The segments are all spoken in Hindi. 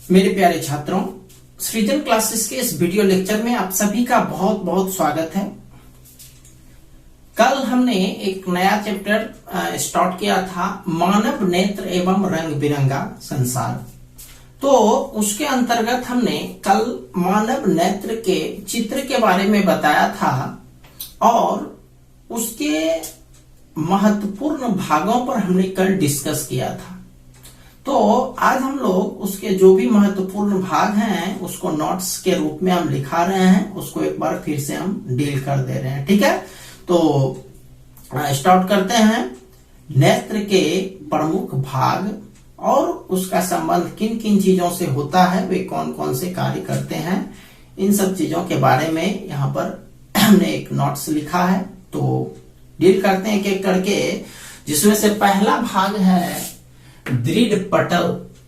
मेरे प्यारे छात्रों, सृजन क्लासेस के इस वीडियो लेक्चर में आप सभी का बहुत बहुत स्वागत है। कल हमने एक नया चैप्टर स्टार्ट किया था, मानव नेत्र एवं रंग बिरंगा संसार। तो उसके अंतर्गत हमने कल मानव नेत्र के चित्र के बारे में बताया था और उसके महत्वपूर्ण भागों पर हमने कल डिस्कस किया था। तो आज हम लोग उसके जो भी महत्वपूर्ण भाग हैं उसको नोट्स के रूप में हम लिखा रहे हैं, उसको एक बार फिर से हम डील कर दे रहे हैं। ठीक है, तो स्टार्ट करते हैं। नेत्र के प्रमुख भाग और उसका संबंध किन किन चीजों से होता है, वे कौन कौन से कार्य करते हैं, इन सब चीजों के बारे में यहाँ पर हमने एक नोट्स लिखा है। तो डील करते हैं एक करके, जिसमें से पहला भाग है दृढ़ पटल।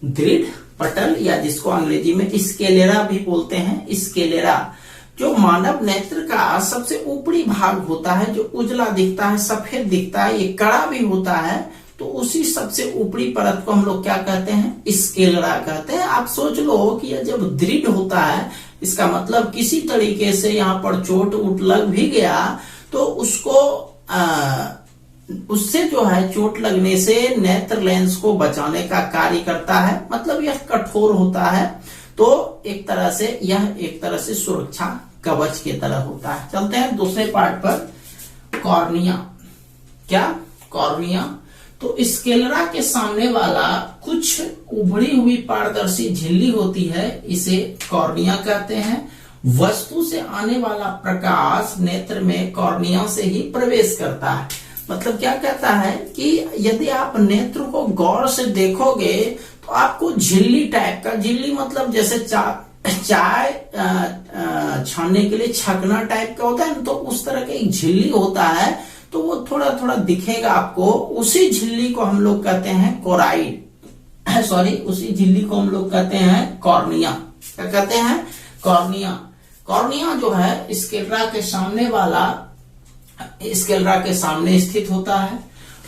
दृढ़ पटल या जिसको अंग्रेजी में स्केलेरा भी बोलते हैं, स्केलेरा जो मानव नेत्र का सबसे ऊपरी भाग होता है, जो उजला दिखता है, सफेद दिखता है, ये कड़ा भी होता है, तो उसी सबसे ऊपरी परत को हम लोग क्या कहते हैं, स्केलेरा कहते हैं। आप सोच लो कि यह जब दृढ़ होता है, इसका मतलब किसी तरीके से यहाँ पर चोट उट लग भी गया तो उससे जो है चोट लगने से नेत्र लेंस को बचाने का कार्य करता है, मतलब यह कठोर होता है। तो एक तरह से सुरक्षा कवच की तरह होता है। चलते हैं दूसरे पार्ट पर। कॉर्निया। क्या कॉर्निया? तो स्केलेरा के सामने वाला कुछ उभरी हुई पारदर्शी झिल्ली होती है, इसे कॉर्निया कहते हैं। वस्तु से आने वाला प्रकाश नेत्र में कॉर्निया से ही प्रवेश करता है। मतलब क्या कहता है कि यदि आप नेत्र को गौर से देखोगे तो आपको झिल्ली टाइप का, झिल्ली मतलब जैसे चाय छानने के लिए छकना टाइप का होता है ना, तो उस तरह का एक झिल्ली होता है, तो वो थोड़ा थोड़ा दिखेगा आपको। उसी झिल्ली को हम लोग कहते हैं कोराइड, सॉरी, उसी झिल्ली को हम लोग कहते हैं कॉर्निया। क्या कहते हैं? कॉर्निया। कॉर्निया जो है स्केलेरा के सामने स्थित होता है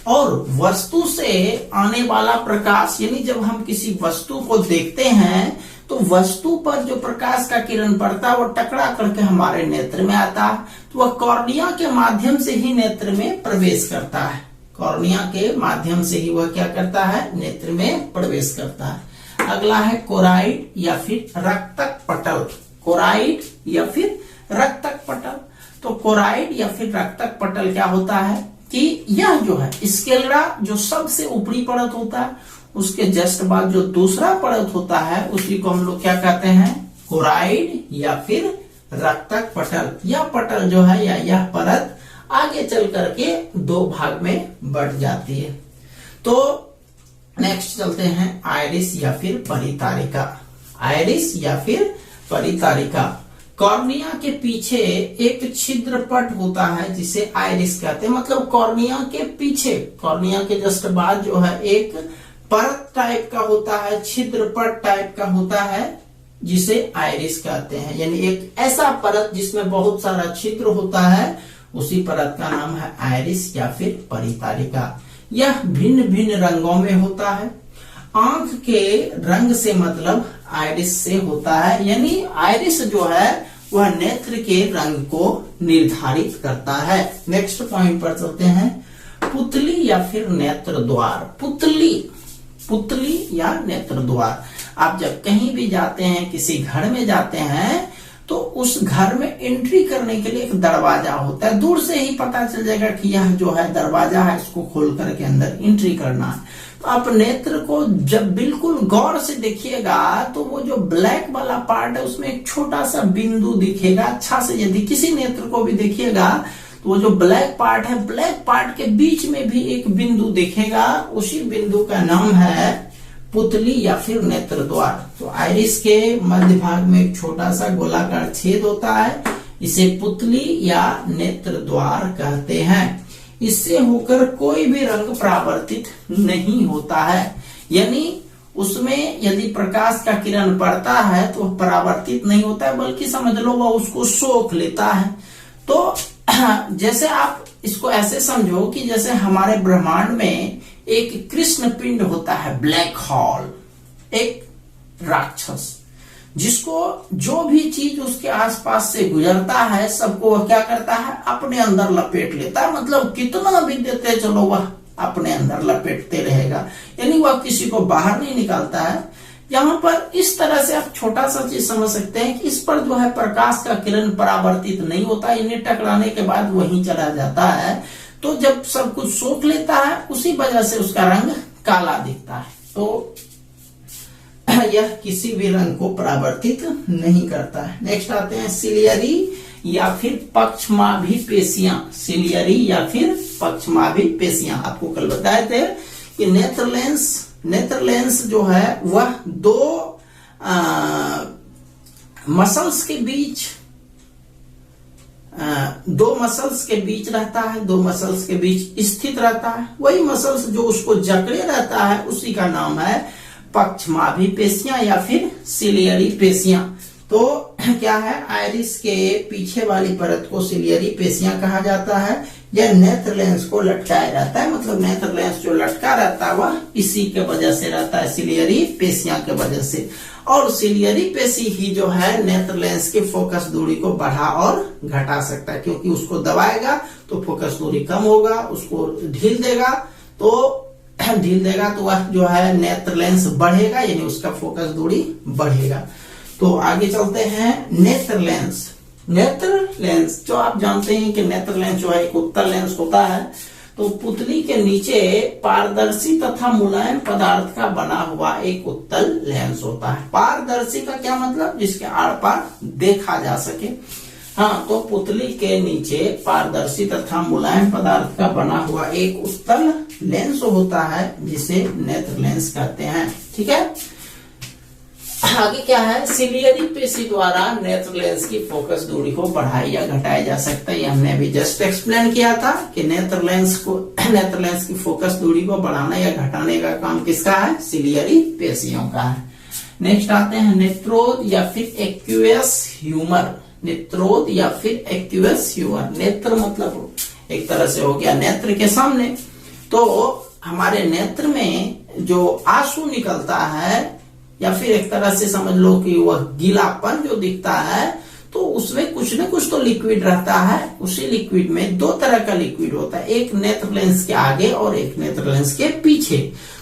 और वस्तु से आने वाला प्रकाश, यानी जब हम किसी वस्तु को देखते हैं तो वस्तु पर जो प्रकाश का किरण पड़ता है वो टकरा करके हमारे नेत्र में आता है, तो वह कॉर्निया के माध्यम से ही नेत्र में प्रवेश करता है। कॉर्निया के माध्यम से ही वह क्या करता है, नेत्र में प्रवेश करता है। अगला है कोराइड या फिर रक्तक पटल। कोराइड या फिर रक्तक पटल। तो कोराइड या फिर रक्तक पटल क्या होता है कि यह जो है स्केलेरा जो सबसे ऊपरी परत होता है, उसके जस्ट बाद जो दूसरा परत होता है उसी को हम लोग क्या कहते हैं, कोराइड या फिर रक्तक पटल। यह पटल जो है या यह परत आगे चल करके दो भाग में बढ़ जाती है। तो नेक्स्ट चलते हैं आइरिस या फिर परितारिका। आइरिस या फिर परितारिका। कॉर्निया के पीछे एक छिद्र पट होता है जिसे आइरिस कहते हैं। मतलब कॉर्निया के पीछे, कॉर्निया के जस्ट बाद जो है एक परत टाइप का होता है, छिद्र पट टाइप का होता है, जिसे आइरिस कहते हैं। यानी एक ऐसा परत जिसमें बहुत सारा छिद्र होता है, उसी परत का नाम है आइरिस या फिर परितारिका। यह भिन्न भिन्न रंगों में होता है। आंख के रंग से मतलब आइरिस से होता है, यानी आइरिस जो है वह नेत्र के रंग को निर्धारित करता है। नेक्स्ट पॉइंट पर चलते हैं। पुतली या फिर नेत्र द्वार। पुतली या नेत्र द्वार। आप जब कहीं भी जाते हैं, किसी घर में जाते हैं, तो उस घर में एंट्री करने के लिए एक दरवाजा होता है। दूर से ही पता चल जाएगा कि यह जो है दरवाजा है, इसको खोल करके अंदर एंट्री करना है। तो आप नेत्र को जब बिल्कुल गौर से देखिएगा तो वो जो ब्लैक वाला पार्ट है उसमें एक छोटा सा बिंदु दिखेगा। अच्छा से यदि किसी नेत्र को भी देखिएगा तो वो जो ब्लैक पार्ट है, ब्लैक पार्ट के बीच में भी एक बिंदु दिखेगा, उसी बिंदु का नाम है पुतली या फिर नेत्र द्वार। तो आइरिस के मध्य भाग में एक छोटा सा गोलाकार छेद होता है, इसे पुतली या नेत्र द्वार कहते हैं। इससे होकर कोई भी रंग परावर्तित नहीं होता है, यानी उसमें यदि प्रकाश का किरण पड़ता है तो परावर्तित नहीं होता है, बल्कि समझ लो वह उसको सोख लेता है। तो जैसे आप इसको ऐसे समझो कि जैसे हमारे ब्रह्मांड में एक कृष्ण पिंड होता है, ब्लैक होल, एक राक्षस, जिसको जो भी चीज उसके आसपास से गुजरता है सबको वह क्या करता है, अपने अंदर लपेट लेता है। मतलब कितना भी देते चलो वह अपने अंदर लपेटते रहेगा, यानी वह किसी को बाहर नहीं निकालता है। यहाँ पर इस तरह से आप छोटा सा चीज समझ सकते हैं कि इस पर जो है प्रकाश का किरण परावर्तित नहीं होता, इन्हें टकराने के बाद वहीं चला जाता है। तो जब सब कुछ सोख लेता है उसी वजह से उसका रंग काला दिखता है। तो यह किसी भी रंग को परावर्तित नहीं करता है। नेक्स्ट आते हैं सिलियरी या फिर पक्षमाभी पेशियां। सिलियरी या फिर पक्षमाभी पेशियां, आपको कल बताए थे कि नेत्र लेंस जो है वह दो मसल्स के बीच रहता है, दो मसल्स के बीच स्थित रहता है। वही मसल्स जो उसको जकड़े रहता है उसी का नाम है पक्षमाभी पेशियां या फिर सिलियरी पेशियां। तो क्या है, आइरिस के पीछे वाली परत को सिलियरी पेशियां कहा जाता है। यह नेत्र लेंस को लटकाया रहता है, मतलब नेत्र लेंस जो लटका रहता है वह इसी के वजह से रहता है, सिलियरी पेशियां के वजह से। और सिलियरी पेशी ही जो है नेत्र लेंस की फोकस दूरी को बढ़ा और घटा सकता है, क्योंकि उसको दबाएगा तो फोकस दूरी कम होगा, उसको ढील देगा तो वह जो है नेत्र लेंस बढ़ेगा, यानी उसका फोकस दूरी बढ़ेगा। तो आगे चलते हैं नेत्र लेंस जो आप जानते हैं कि नेत्र लेंस जो है एक उत्तल लेंस होता है। तो पुतली के नीचे पारदर्शी तथा मुलायम पदार्थ का बना हुआ एक उत्तल लेंस होता है। पारदर्शी का क्या मतलब, जिसके आर पार देखा जा सके। हाँ, तो पुतली के नीचे पारदर्शी तथा मुलायम पदार्थ का बना हुआ एक उत्तल लेंस होता है, जिसे नेत्र लेंस कहते हैं। ठीक है, आगे क्या है, सिलियरी पेशी द्वारा नेत्र लेंस की फोकस दूरी को बढ़ाया या घटाया जा सकता है। ये हमने अभी जस्ट एक्सप्लेन किया था कि नेत्र लेंस की फोकस दूरी को बढ़ाना या घटाने का काम किसका है, सिलियरी पेशियों का है। नेक्स्ट आते हैं नेत्रोद या फिर एक्वियस ह्यूमर। नेत्रोद या फिर एक्वियस ह्यूमर, नेत्र मतलब एक तरह से हो गया नेत्र के सामने। तो हमारे नेत्र में जो आंसू निकलता है, या फिर एक तरह से समझ लो कि वह गीलापन जो दिखता है, तो उसमें कुछ न कुछ तो लिक्विड रहता है। उसी लिक्विड में दो तरह का लिक्विड होता है, एक नेत्र लेंस के आगे और एक नेत्र लेंस के पीछे।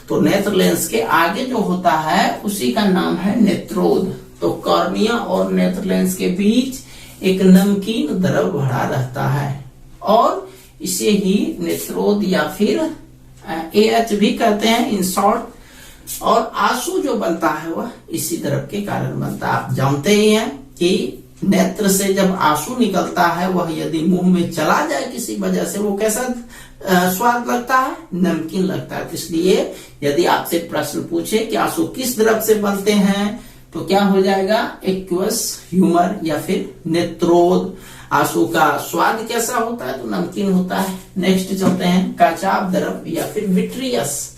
तो नेत्र लेंस के आगे जो होता है उसी का नाम है नेत्रोद। तो कॉर्निया और नेत्र लेंस के बीच एक नमकीन द्रव भरा रहता है और इसे ही नेत्रोद या फिर AH भी कहते हैं इन शॉर्ट। और आंसू जो बनता है वह इसी द्रव के कारण बनता है। आप जानते ही हैं कि नेत्र से जब आंसू निकलता है वह यदि मुंह में चला जाए किसी वजह से, वो कैसा स्वाद लगता है, नमकीन लगता है। इसलिए यदि आपसे प्रश्न पूछे कि आंसू किस द्रव से बनते हैं, तो क्या हो जाएगा, एक्वियस ह्यूमर या फिर नेत्रोद। आंसू का स्वाद कैसा होता है, तो नमकीन होता है। नेक्स्ट चलते हैं काचाभ द्रव या फिर विट्रियस।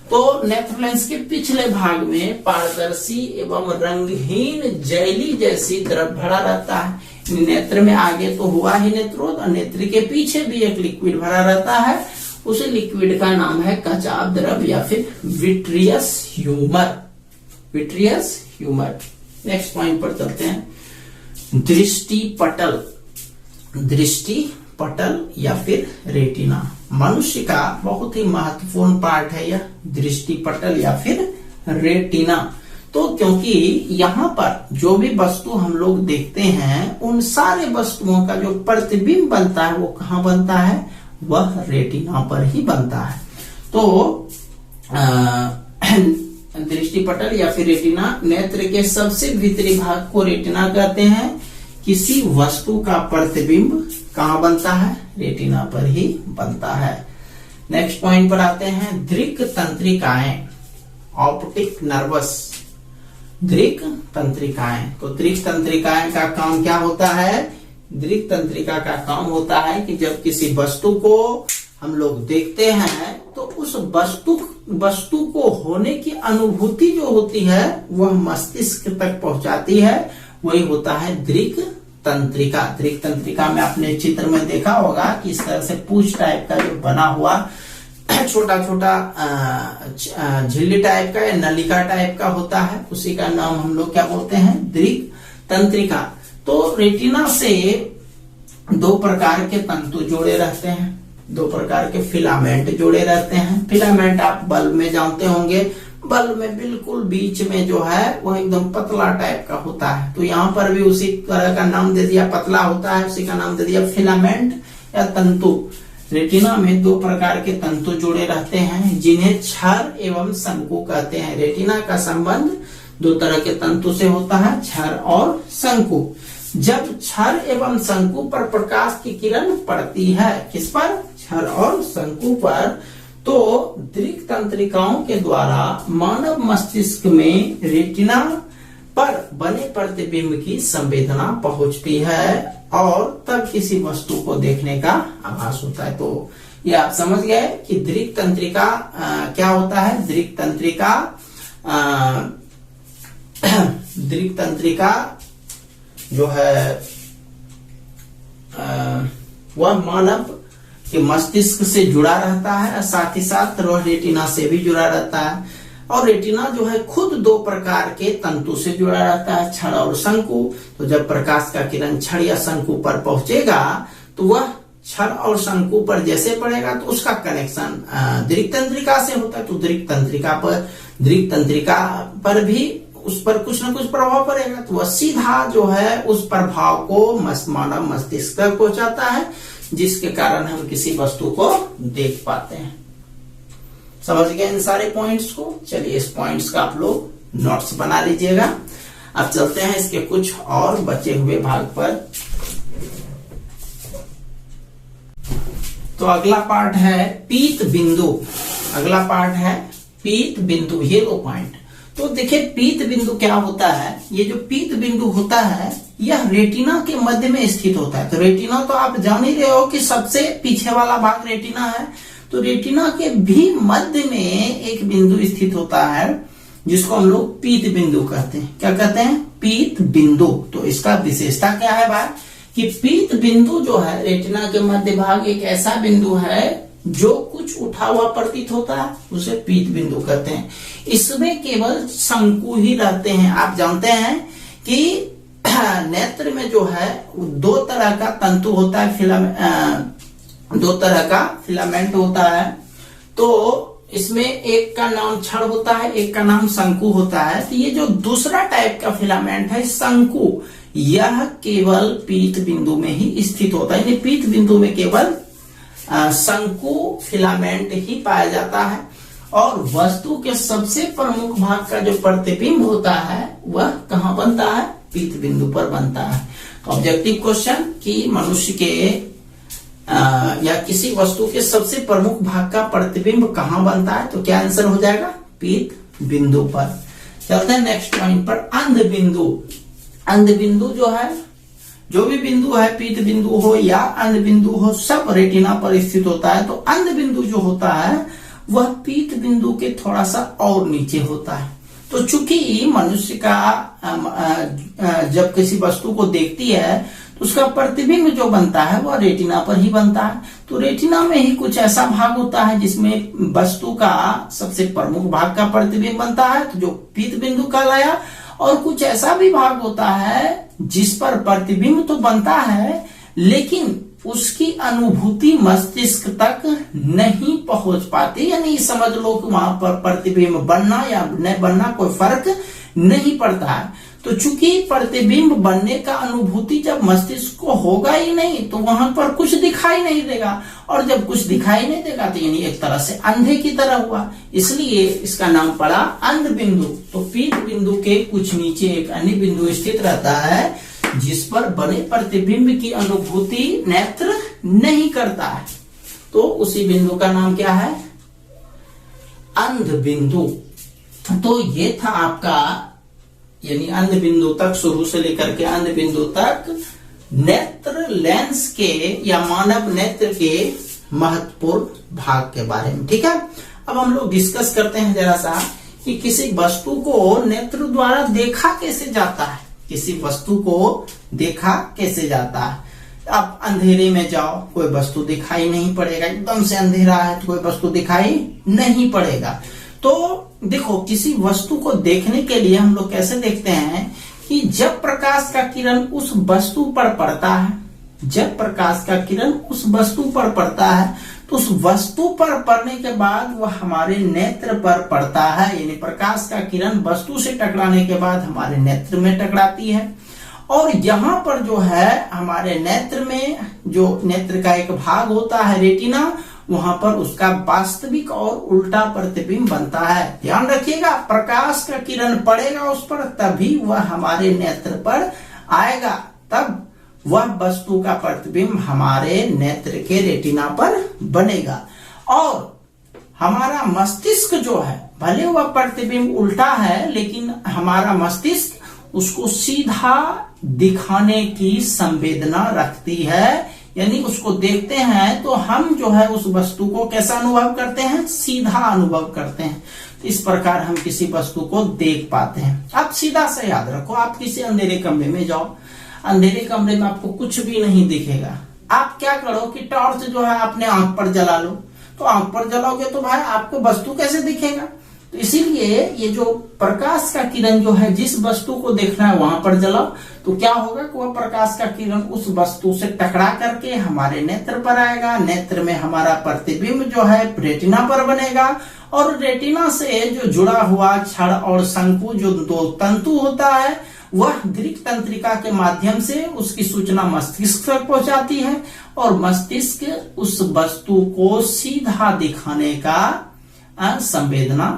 तो नेत्र लेंस के पिछले भाग में पारदर्शी एवं रंगहीन जैली जैसी द्रव भरा रहता है। नेत्र में आगे तो हुआ ही नेत्रोद, और नेत्र के पीछे भी एक लिक्विड भरा रहता है। उसी लिक्विड का नाम है काचाभ द्रव या फिर vitreous humour. Vitreous humour. Next point पर चलते हैं दृष्टि पटल या फिर रेटिना। मनुष्य का बहुत ही महत्वपूर्ण पार्ट है यह दृष्टि पटल या फिर रेटिना। तो क्योंकि यहाँ पर जो भी वस्तु हम लोग देखते हैं, उन सारे वस्तुओं का जो प्रतिबिंब बनता है वो कहाँ बनता है, वह रेटिना पर ही बनता है। तो दृष्टि पटल या फिर रेटिना, नेत्र के सबसे भीतरी भाग को रेटिना कहते हैं। किसी वस्तु का प्रतिबिंब कहाँ बनता है, रेटिना पर ही बनता है। नेक्स्ट पॉइंट पर आते हैं दृक् तंत्रिकाएं, ऑप्टिक नर्वस। दृक् तंत्रिकाएं, तो दृक् तंत्रिकाएं का काम क्या होता है, दृक् तंत्रिका का काम होता है कि जब किसी वस्तु को हम लोग देखते हैं तो उस वस्तु को होने की अनुभूति जो होती है वह मस्तिष्क तक पहुंचाती है, वही होता है दृक् तंत्रिका। दृक् तंत्रिका में आपने चित्र में देखा होगा कि इस तरह से पूंछ टाइप का जो बना हुआ छोटा छोटा झिल्ली टाइप का या नलिका टाइप का होता है, उसी का नाम हम लोग क्या बोलते हैं, दृक् तंत्रिका। तो रेटिना से दो प्रकार के तंतु जोड़े रहते हैं, दो प्रकार के फिलामेंट जोड़े रहते हैं। फिलामेंट आप बल्ब में जानते होंगे, बल्ब में बिल्कुल बीच में जो है वो एकदम पतला टाइप का होता है, तो यहाँ पर भी उसी तरह का नाम दे दिया, पतला होता है, उसी का नाम दे दिया फिलामेंट या तंतु। रेटिना में दो प्रकार के तंतु जुड़े रहते हैं जिन्हें क्षर एवं शंकु कहते हैं। रेटिना का संबंध दो तरह के तंतु से होता है, क्षर और शंकु। जब क्षर एवं शंकु पर प्रकाश की किरण पड़ती है, किस पर, क्षर और शंकु पर, तो दृक् तंत्रिकाओं के द्वारा मानव मस्तिष्क में रेटिना पर बने प्रतिबिंब की संवेदना पहुंचती है और तब किसी वस्तु को देखने का आभास होता है। तो ये आप समझ गए कि दृक् तंत्रिका क्या होता है। दृक् तंत्रिका जो है वह मानव के मस्तिष्क से जुड़ा रहता है, साथ ही साथ वह रेटिना से भी जुड़ा रहता है। और रेटिना जो है खुद दो प्रकार के तंतु से जुड़ा रहता है, क्षण और शंकु। तो जब प्रकाश का किरण क्षण या शंकु पर पहुंचेगा तो वह क्षण और शंकु पर जैसे पड़ेगा तो उसका कनेक्शन दृक् तंत्रिका से होता है। तो दृक् तंत्रिका पर भी उस पर कुछ न कुछ प्रभाव पड़ेगा, तो वह सीधा जो है उस प्रभाव को मानव मस्तिष्क तक पहुंचाता है, जिसके कारण हम किसी वस्तु को देख पाते हैं। समझ गए इन सारे पॉइंट्स को। चलिए इस पॉइंट्स का आप लोग नोट्स बना लीजिएगा। अब चलते हैं इसके कुछ और बचे हुए भाग पर। तो अगला पार्ट है पीत बिंदु। अगला पार्ट है पीत बिंदु, ये लो पॉइंट। तो देखिए पीत बिंदु क्या होता है। ये जो पीत बिंदु होता है यह रेटिना के मध्य में स्थित होता है। तो रेटिना तो आप जान ही रहे हो कि सबसे पीछे वाला भाग रेटिना है। तो रेटिना के भी मध्य में एक बिंदु स्थित होता है जिसको हम लोग पीत बिंदु कहते हैं। क्या कहते हैं, पीत बिंदु। तो इसका विशेषता क्या है भाई, कि पीत बिंदु जो है रेटिना के मध्य भाग एक ऐसा बिंदु है जो कुछ उठा हुआ प्रतीत होता है, उसे पीत बिंदु कहते हैं। इसमें केवल शंकु ही रहते हैं। आप जानते हैं कि नेत्र में जो है दो तरह का तंतु होता है, दो तरह का फिलामेंट होता है। तो इसमें एक का नाम क्षण होता है, एक का नाम शंकु होता है। तो ये जो दूसरा टाइप का फिलामेंट है शंकु, यह केवल पीत बिंदु में ही स्थित होता है। यानी पीत बिंदु में केवल शंकु फिलामेंट ही पाया जाता है। और वस्तु के सबसे प्रमुख भाग का जो प्रतिबिंब होता है वह कहाँ बनता है, पीत बिंदु पर बनता है। तो ऑब्जेक्टिव क्वेश्चन कि मनुष्य के या किसी वस्तु के सबसे प्रमुख भाग का प्रतिबिंब कहाँ बनता है, तो क्या आंसर हो जाएगा, पीत बिंदु पर। चलते हैं नेक्स्ट पॉइंट पर, अंध बिंदु। अंध बिंदु जो है, जो भी बिंदु है, पीत बिंदु हो या अंध बिंदु हो, सब रेटिना पर स्थित होता है। तो अंध बिंदु जो होता है वह पीत बिंदु के थोड़ा सा और नीचे होता है। तो चूंकि मनुष्य का जब किसी वस्तु को देखती है तो उसका प्रतिबिंब जो बनता है वह रेटिना पर ही बनता है। तो रेटिना में ही कुछ ऐसा भाग होता है जिसमें वस्तु का सबसे प्रमुख भाग का प्रतिबिंब बनता है, तो जो पीत बिंदु कहलाया। और कुछ ऐसा भी भाग होता है जिस पर प्रतिबिंब तो बनता है लेकिन उसकी अनुभूति मस्तिष्क तक नहीं पहुंच पाती। यानी समझ लो कि वहां पर प्रतिबिंब बनना या न बनना कोई फर्क नहीं पड़ता है। तो चूंकि प्रतिबिंब बनने का अनुभूति जब मस्तिष्क को होगा ही नहीं तो वहां पर कुछ दिखाई नहीं देगा, और जब कुछ दिखाई नहीं देगा तो यानी एक तरह से अंधे की तरह हुआ, इसलिए इसका नाम पड़ा अंध बिंदु। तो पीत बिंदु के कुछ नीचे एक अन्य बिंदु स्थित रहता है जिस पर बने प्रतिबिंब की अनुभूति नेत्र नहीं करता है। तो उसी बिंदु का नाम क्या है, अंध बिंदु। तो ये था आपका, यानी अंध बिंदु तक, शुरू से लेकर के अंध बिंदु तक नेत्र लेंस के या मानव नेत्र के महत्वपूर्ण भाग के बारे में। ठीक है, अब हम लोग डिस्कस करते हैं जरा सा कि किसी वस्तु को नेत्र द्वारा देखा कैसे जाता है। किसी वस्तु को देखा कैसे जाता है, आप अंधेरे में जाओ, कोई वस्तु दिखाई नहीं पड़ेगा, एकदम से अंधेरा है तो कोई वस्तु दिखाई नहीं पड़ेगा। तो देखो, किसी वस्तु को देखने के लिए हम लोग कैसे देखते हैं कि जब प्रकाश का किरण उस वस्तु पर पड़ता है, जब प्रकाश का किरण उस वस्तु पर पड़ता है तो उस वस्तु पर पड़ने के बाद वह हमारे नेत्र पर पड़ता है, यानी प्रकाश का किरण वस्तु से टकराने के बाद हमारे नेत्र में टकराती है। और यहाँ पर जो है हमारे नेत्र में, जो नेत्र का एक भाग होता है रेटिना, वहां पर उसका वास्तविक और उल्टा प्रतिबिंब बनता है। ध्यान रखिएगा, प्रकाश का किरण पड़ेगा उस पर तभी वह हमारे नेत्र पर आएगा, तब वह वस्तु का प्रतिबिंब हमारे नेत्र के रेटिना पर बनेगा। और हमारा मस्तिष्क जो है, भले वह प्रतिबिंब उल्टा है लेकिन हमारा मस्तिष्क उसको सीधा दिखाने की संवेदना रखती है, यानी उसको देखते हैं तो हम जो है उस वस्तु को कैसा अनुभव करते हैं, सीधा अनुभव करते हैं। तो इस प्रकार हम किसी वस्तु को देख पाते हैं। अब सीधा से याद रखो, आप किसी अंधेरे कमरे में जाओ, अंधेरे कमरे में आपको कुछ भी नहीं दिखेगा, आप क्या करो कि टॉर्च जो है अपने आंख पर जला लो। तो आंख पर जलाओगे तो भाई आपको वस्तु कैसे दिखेगा? तो इसीलिए ये जो प्रकाश का किरण जो है, जिस वस्तु को देखना है वहां पर जलाओ, तो क्या होगा कि वह प्रकाश का किरण उस वस्तु से टकरा करके हमारे नेत्र पर आएगा। नेत्र में हमारा प्रतिबिंब जो है रेटिना पर बनेगा, और रेटिना से जो जुड़ा हुआ छड़ और शंकु जो दो तंतु होता है, वह ग्रीक तंत्रिका के माध्यम से उसकी सूचना मस्तिष्क तक पहुंचाती है, और मस्तिष्क उस वस्तु को सीधा दिखाने का संवेदना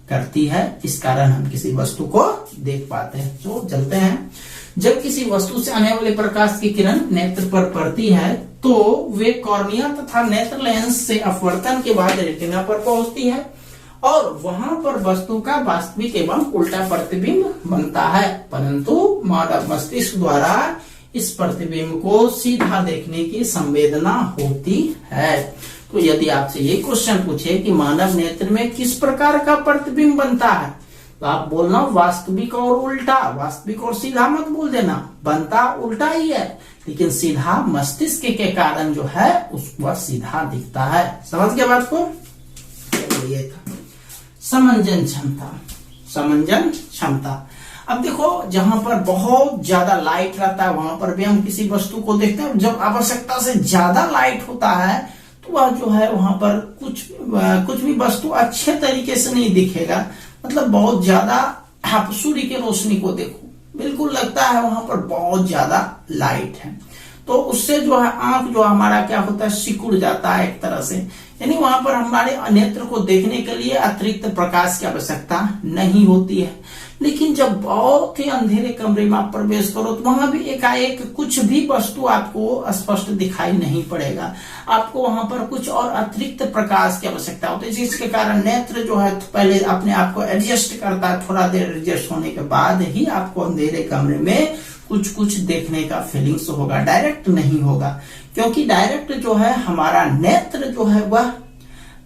करती है। इस कारण हम किसी वस्तु को देख पाते हैं। तो चलते हैं, जब किसी वस्तु से आने वाले प्रकाश की किरण नेत्र पर पड़ती है तो वे कॉर्निया तथा नेत्र लेंस से अपवर्तन के बाद रेटिना पर पहुंचती है, और वहां पर वस्तु का वास्तविक एवं उल्टा प्रतिबिंब बनता है। परंतु मानव मस्तिष्क द्वारा इस प्रतिबिंब को सीधा देखने की संवेदना होती है। तो यदि आपसे ये क्वेश्चन पूछे कि मानव नेत्र में किस प्रकार का प्रतिबिंब बनता है, तो आप बोलना वास्तविक और उल्टा। वास्तविक और सीधा मत बोल देना, बनता उल्टा ही है, लेकिन सीधा मस्तिष्क के कारण जो है उसको सीधा दिखता है। समझ गया बात को? ये था समंजन क्षमता। समंजन क्षमता। अब देखो, जहां पर बहुत ज्यादा लाइट रहता है वहां पर भी हम किसी वस्तु को देखते हैं। जब आवश्यकता से ज्यादा लाइट होता है तो वह जो है वहां पर कुछ भी वस्तु अच्छे तरीके से नहीं दिखेगा। मतलब बहुत ज्यादा आप सूर्य की रोशनी को देखो, बिल्कुल लगता है वहां पर बहुत ज्यादा लाइट है, तो उससे जो है आंख जो हमारा क्या होता है, सिकुड़ जाता है एक तरह से। यानी वहां पर हमारे नेत्र को देखने के लिए अतिरिक्त प्रकाश की आवश्यकता नहीं होती है। लेकिन जब बहुत ही अंधेरे कमरे में आप प्रवेश करो तो वहां भी एकाएक कुछ भी वस्तु आपको स्पष्ट दिखाई नहीं पड़ेगा। आपको वहां पर कुछ और अतिरिक्त प्रकाश की आवश्यकता होती है, जिसके कारण नेत्र जो है पहले अपने आप को एडजस्ट करता है। थोड़ा देर एडजस्ट होने के बाद ही आपको अंधेरे कमरे में कुछ देखने का फीलिंग्स होगा, डायरेक्ट नहीं होगा। क्योंकि डायरेक्ट जो है हमारा नेत्र जो है वह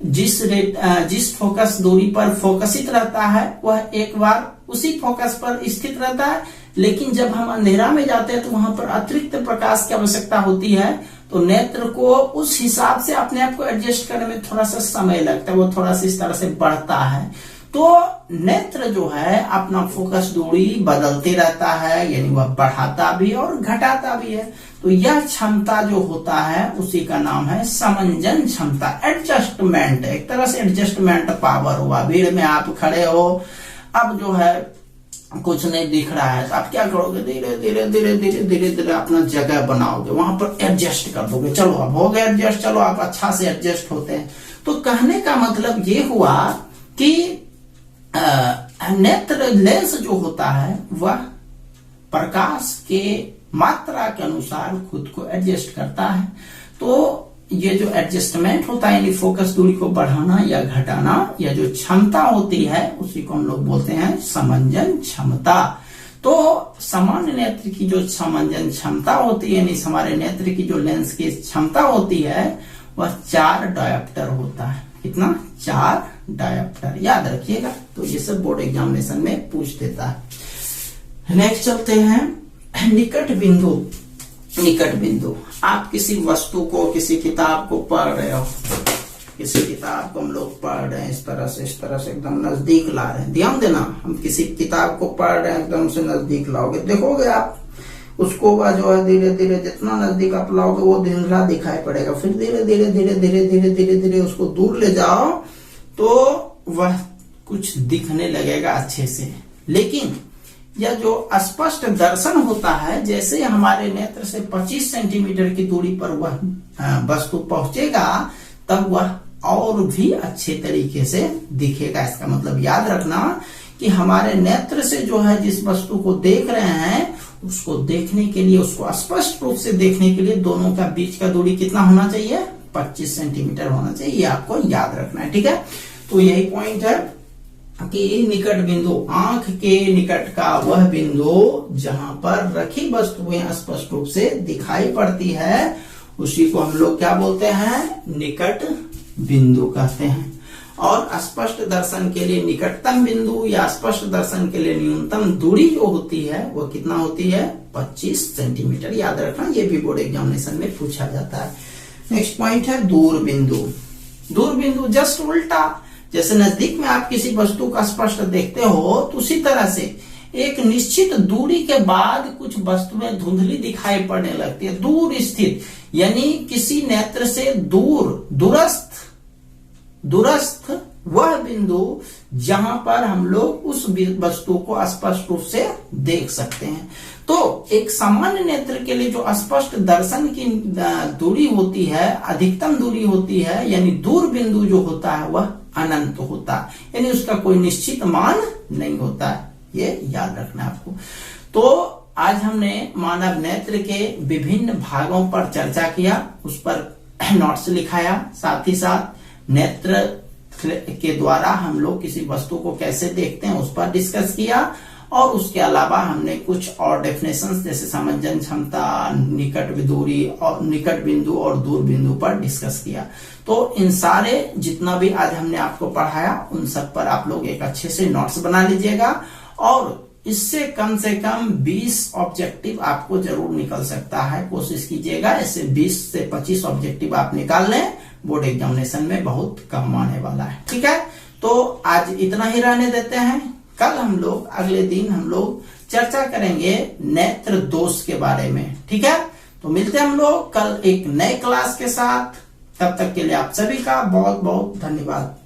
जिस फोकस दूरी पर फोकसित रहता है वह एक बार उसी फोकस पर स्थित रहता है। लेकिन जब हम अंधेरा में जाते हैं तो वहां पर अतिरिक्त प्रकाश की आवश्यकता होती है, तो नेत्र को उस हिसाब से अपने आप को एडजस्ट करने में थोड़ा सा समय लगता है, वो थोड़ा सा इस तरह से बढ़ता है। तो नेत्र जो है अपना फोकस दूरी बदलते रहता है, यानी वह बढ़ाता भी और घटाता भी है। तो यह क्षमता जो होता है उसी का नाम है समंजन क्षमता, एडजस्टमेंट। एक तरह से एडजस्टमेंट पावर हुआ। भीड़ में आप खड़े हो, अब जो है कुछ नहीं दिख रहा है तो आप क्या करोगे, धीरे धीरे धीरे धीरे धीरे धीरे अपना जगह बनाओगे, वहां पर एडजस्ट कर दोगे। चलो अब हो गया एडजस्ट, चलो आप अच्छा से एडजस्ट होते हैं। तो कहने का मतलब ये हुआ कि नेत्र लेंस जो होता है वह प्रकाश के मात्रा के अनुसार खुद को एडजस्ट करता है। तो ये जो एडजस्टमेंट होता है, यानी फोकस दूरी को बढ़ाना या घटाना, या जो क्षमता होती है उसी को हम लोग बोलते हैं समंजन क्षमता। तो सामान्य नेत्र की जो समंजन क्षमता होती है, यानी हमारे नेत्र की जो लेंस की क्षमता होती है वह 4 डायोप्टर होता है। कितना? 4 डायोप्टर। याद रखिएगा, तो ये सब बोर्ड एग्जामिनेशन में पूछ देता है। नेक्स्ट चलते हैं, निकट बिंदु निकट बिंदु। आप किसी वस्तु को, किसी किताब को पढ़ रहे हो, किसी किताब को हम लोग पढ़ रहे हैं, इस तरह से एकदम नजदीक ला रहे हैं। ध्यान देना, हम किसी किताब को पढ़ रहे हैं, एकदम से नजदीक लाओगे, देखोगे आप उसको जो है धीरे धीरे जितना नजदीक आप लाओगे वो धुंधला दिखाई पड़ेगा। फिर धीरे धीरे धीरे धीरे धीरे धीरे धीरे उसको दूर ले जाओ तो वह कुछ दिखने लगेगा अच्छे से। लेकिन यह जो स्पष्ट दर्शन होता है, जैसे हमारे नेत्र से 25 सेंटीमीटर की दूरी पर वह वस्तु पहुंचेगा, तब वह और भी अच्छे तरीके से दिखेगा। इसका मतलब याद रखना कि हमारे नेत्र से जो है जिस वस्तु को देख रहे हैं, उसको देखने के लिए, उसको स्पष्ट रूप से देखने के लिए दोनों का बीच का दूरी कितना होना चाहिए? 25 सेंटीमीटर होना चाहिए। ये आपको याद रखना है, ठीक है। तो यही पॉइंट है कि निकट बिंदु, आंख के निकट का वह बिंदु जहां पर रखी वस्तुएं स्पष्ट रूप से दिखाई पड़ती है, उसी को हम लोग क्या बोलते हैं? निकट बिंदु कहते हैं। और स्पष्ट दर्शन के लिए निकटतम बिंदु या स्पष्ट दर्शन के लिए न्यूनतम दूरी जो होती है वो कितना होती है? 25 सेंटीमीटर। याद रखना, ये भी बोर्ड एग्जामिनेशन में पूछा जाता है। नेक्स्ट पॉइंट है दूर बिंदु। दूर बिंदु जस्ट उल्टा, जैसे नजदीक में आप किसी वस्तु का स्पष्ट देखते हो, तो उसी तरह से एक निश्चित दूरी के बाद कुछ वस्तुएं धुंधली दिखाई पड़ने लगती है। दूर स्थित यानी किसी नेत्र से दूर, दूरस्थ वह बिंदु जहां पर हम लोग उस वस्तु को स्पष्ट रूप से देख सकते हैं। तो एक सामान्य नेत्र के लिए जो स्पष्ट दर्शन की दूरी होती है, अधिकतम दूरी होती है, यानी दूर बिंदु जो होता है वह अनंत होता है, यानी उसका कोई निश्चित मान नहीं होता है। ये याद रखना आपको। तो आज हमने मानव नेत्र के विभिन्न भागों पर चर्चा किया, उस पर नोट्स लिखाया, साथ ही साथ नेत्र के द्वारा हम लोग किसी वस्तु को कैसे देखते हैं उस पर डिस्कस किया, और उसके अलावा हमने कुछ और डेफिनेशंस जैसे समंजन क्षमता, निकट दूरी और निकट बिंदु और दूर बिंदु पर डिस्कस किया। तो इन सारे जितना भी आज हमने आपको पढ़ाया, उन सब पर आप लोग एक अच्छे से नोट्स बना लीजिएगा, और इससे कम से कम 20 ऑब्जेक्टिव आपको जरूर निकल सकता है। कोशिश कीजिएगा इससे 20 से 25 ऑब्जेक्टिव आप निकाल लें, बोर्ड एग्जामिनेशन में बहुत कम आने वाला है, ठीक है। तो आज इतना ही रहने देते हैं। कल हम लोग, अगले दिन हम लोग चर्चा करेंगे नेत्र दोष के बारे में, ठीक है। तो मिलते हैं हम लोग कल एक नए क्लास के साथ। तब तक के लिए आप सभी का बहुत बहुत धन्यवाद।